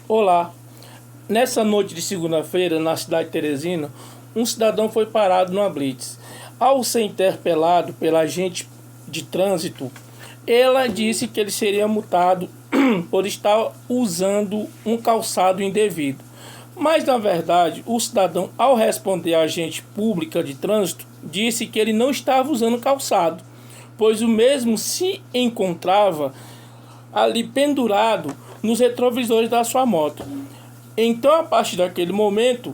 Olá, nessa noite de segunda-feira, na cidade de Teresina, um cidadão foi parado numa blitz. Ao ser interpelado pela agente de trânsito, ela disse que ele seria multado por estar usando um calçado indevido. Mas, na verdade, o cidadão, ao responder à agente pública de trânsito, disse que ele não estava usando calçado, pois o mesmo se encontrava ali pendurado nos retrovisores da sua moto. Então, a partir daquele momento,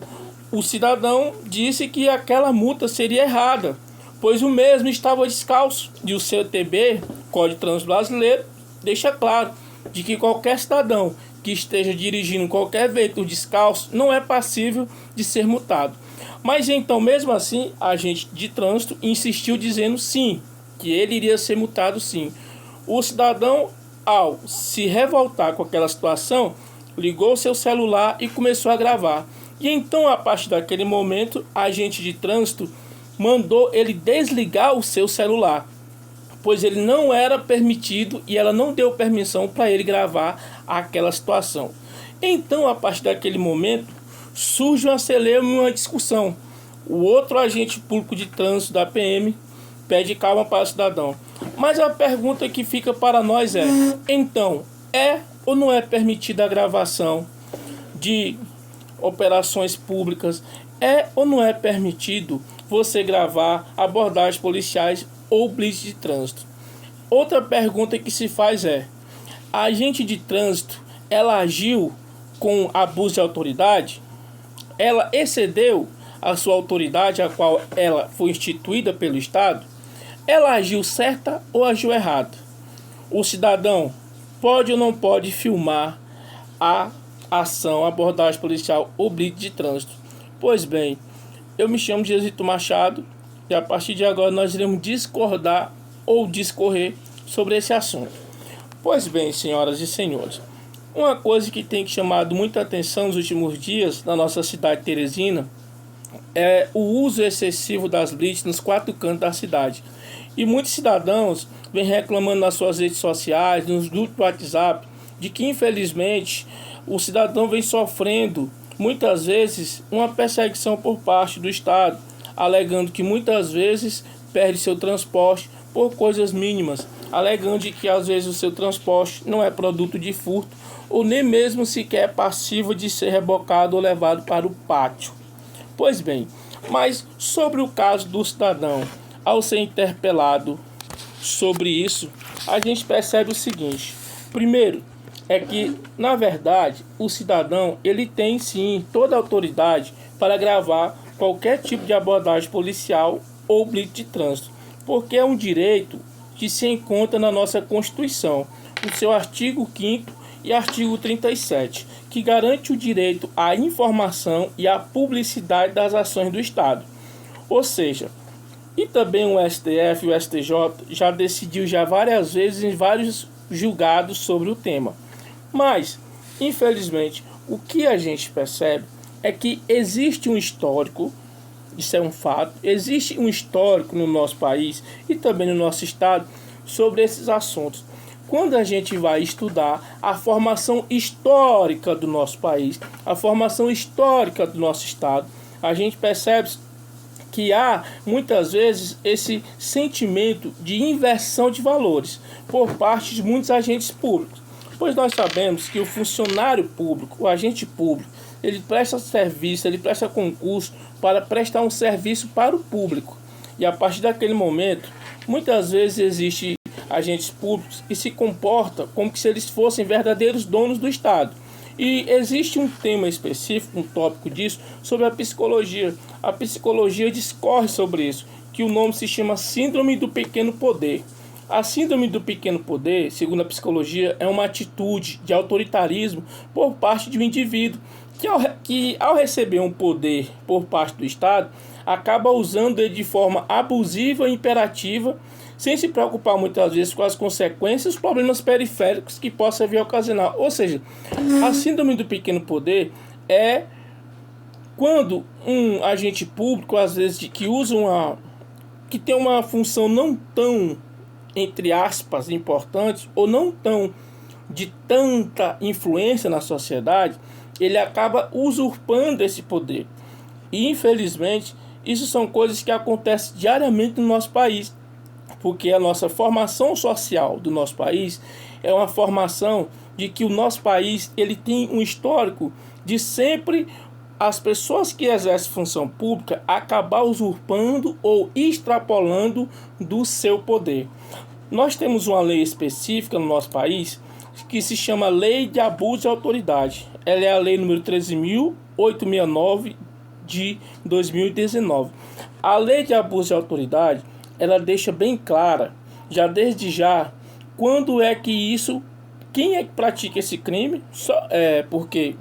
o cidadão disse que aquela multa seria errada, pois o mesmo estava descalço. E o CTB, Código de Trânsito Brasileiro, deixa claro de que qualquer cidadão que esteja dirigindo qualquer veículo descalço não é passível de ser multado. Mas então, mesmo assim, a agente de trânsito insistiu dizendo sim, que ele iria ser multado sim. O cidadão, ao se revoltar com aquela situação, ligou seu celular e começou a gravar. E então, a partir daquele momento, a agente de trânsito mandou ele desligar o seu celular, pois ele não era permitido e ela não deu permissão para ele gravar aquela situação. Então, a partir daquele momento, surge uma celeuma e uma discussão. O outro agente público de trânsito da PM pede calma para o cidadão. Mas a pergunta que fica para nós é: então, é ou não é permitida a gravação de operações públicas? É ou não é permitido você gravar abordagens policiais ou blitz de trânsito? Outra pergunta que se faz é: a agente de trânsito, ela agiu com abuso de autoridade? Ela excedeu a sua autoridade, a qual ela foi instituída pelo Estado? Ela agiu certa ou agiu errado? O cidadão pode ou não pode filmar a ação, a abordagem policial ou blitz de trânsito? Pois bem, eu me chamo de Êxito Machado e a partir de agora nós iremos discordar ou discorrer sobre esse assunto. Pois bem, senhoras e senhores, uma coisa que tem chamado muita atenção nos últimos dias na nossa cidade de Teresina é o uso excessivo das blitz nos quatro cantos da cidade. E muitos cidadãos vêm reclamando nas suas redes sociais, nos grupos do WhatsApp, de que infelizmente o cidadão vem sofrendo muitas vezes uma perseguição por parte do Estado, alegando que muitas vezes perde seu transporte por coisas mínimas, alegando que às vezes o seu transporte não é produto de furto ou nem mesmo sequer é passivo de ser rebocado ou levado para o pátio. Pois bem, mas sobre o caso do cidadão, ao ser interpelado sobre isso, a gente percebe o seguinte: primeiro, é que, na verdade, o cidadão ele tem sim toda a autoridade para gravar qualquer tipo de abordagem policial ou blitz de trânsito, porque é um direito que se encontra na nossa Constituição, no seu artigo 5º e artigo 37, que garante o direito à informação e à publicidade das ações do Estado. Ou seja, e também o STF e o STJ já decidiu várias vezes em vários julgados sobre o tema. Mas, infelizmente, o que a gente percebe é que existe um histórico, isso é um fato, existe um histórico no nosso país e também no nosso estado sobre esses assuntos. Quando a gente vai estudar a formação histórica do nosso país, a formação histórica do nosso estado, a gente percebe que há muitas vezes esse sentimento de inversão de valores por parte de muitos agentes públicos, pois nós sabemos que o funcionário público, o agente público, ele presta serviço, ele presta concurso para prestar um serviço para o público, e a partir daquele momento muitas vezes existe agentes públicos que se comportam como se eles fossem verdadeiros donos do Estado. E existe um tema específico, um tópico disso, sobre a psicologia. A psicologia discorre sobre isso, que o nome se chama Síndrome do Pequeno Poder. A Síndrome do Pequeno Poder, segundo a psicologia, é uma atitude de autoritarismo por parte de um indivíduo que ao receber um poder por parte do Estado, acaba usando ele de forma abusiva e imperativa, sem se preocupar muitas vezes com as consequências e os problemas periféricos que possa vir a ocasionar. Ou seja, a síndrome do pequeno poder é quando um agente público, às vezes, que tem uma função não tão, entre aspas, importante, ou não tão de tanta influência na sociedade, ele acaba usurpando esse poder. E infelizmente, isso são coisas que acontecem diariamente no nosso país, porque a nossa formação social do nosso país é uma formação de que o nosso país ele tem um histórico de sempre as pessoas que exercem função pública acabar usurpando ou extrapolando do seu poder. Nós temos uma lei específica no nosso país que se chama Lei de Abuso de Autoridade. Ela é a lei número 13.869 de 2019. A Lei de Abuso de Autoridade, ela deixa bem clara, já desde já, quando é que isso, quem é que pratica esse crime, porque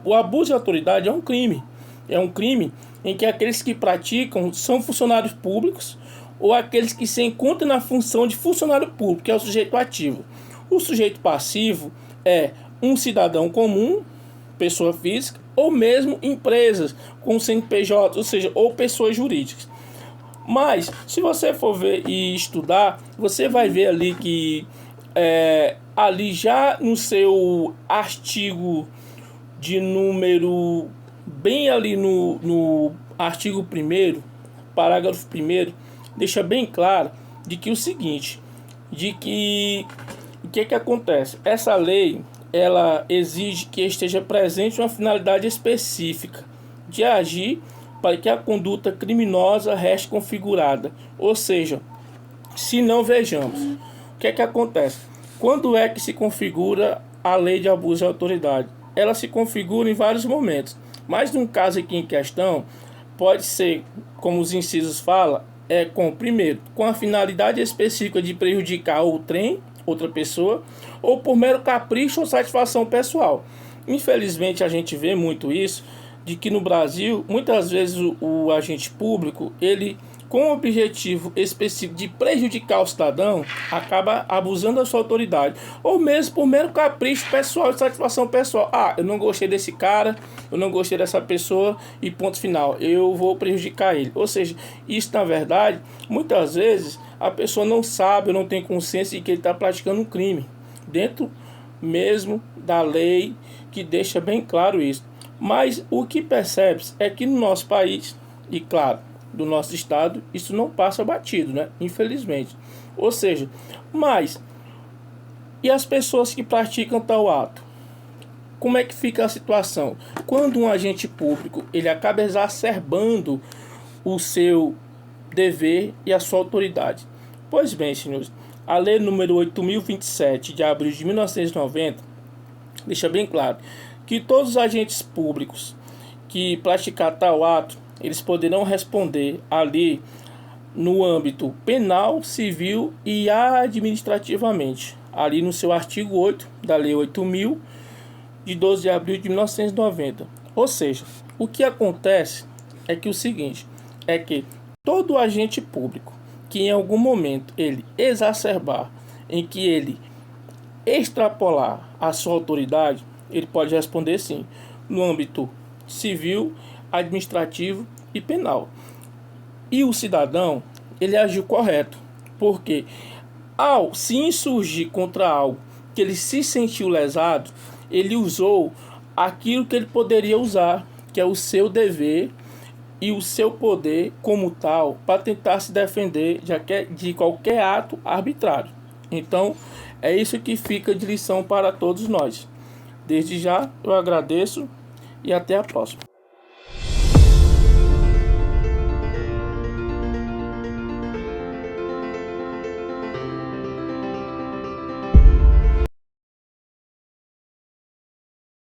o abuso de autoridade é um crime. É um crime em que aqueles que praticam são funcionários públicos ou aqueles que se encontram na função de funcionário público, que é o sujeito ativo. O sujeito passivo é um cidadão comum, pessoa física, ou mesmo empresas com CNPJ, ou seja, ou pessoas jurídicas. Mas, se você for ver e estudar, você vai ver ali que ali já no seu artigo de número, bem ali no artigo 1º, parágrafo 1º, deixa bem claro de que o seguinte, de que o que acontece? Essa lei, ela exige que esteja presente uma finalidade específica de agir para que a conduta criminosa reste configurada. Ou seja, se não, vejamos, o que acontece? Quando é que se configura a lei de abuso de autoridade? Ela se configura em vários momentos, mas num caso aqui em questão, pode ser, como os incisos falam, primeiro, com a finalidade específica de prejudicar outra pessoa, ou por mero capricho ou satisfação pessoal. Infelizmente, a gente vê muito isso, de que no Brasil, muitas vezes o agente público, ele, com o objetivo específico de prejudicar o cidadão, acaba abusando da sua autoridade, ou mesmo por mero capricho pessoal e satisfação pessoal. Eu não gostei desse cara, eu não gostei dessa pessoa e ponto final, eu vou prejudicar ele. Ou seja, isso na verdade, muitas vezes a pessoa não sabe, não tem consciência de que ele está praticando um crime, dentro mesmo da lei que deixa bem claro isso. Mas o que percebe-se é que no nosso país, e claro, do nosso estado, isso não passa batido, né? Infelizmente. Ou seja, mas e as pessoas que praticam tal ato? Como é que fica a situação? Quando um agente público ele acaba exacerbando o seu dever e a sua autoridade. Pois bem, senhores, a lei número 8.027 de abril de 1990 deixa bem claro que todos os agentes públicos que praticar tal ato, eles poderão responder ali no âmbito penal, civil e administrativamente, ali no seu artigo 8 da Lei 8.000 de 12 de abril de 1990. Ou seja, o que acontece é que o seguinte, é que todo agente público que em algum momento ele exacerbar, em que ele extrapolar a sua autoridade, ele pode responder sim, no âmbito civil, administrativo e penal. E o cidadão, ele agiu correto, porque ao se insurgir contra algo que ele se sentiu lesado, ele usou aquilo que ele poderia usar, que é o seu dever e o seu poder como tal, para tentar se defender de qualquer ato arbitrário. Então, é isso que fica de lição para todos nós. Desde já, eu agradeço e até a próxima.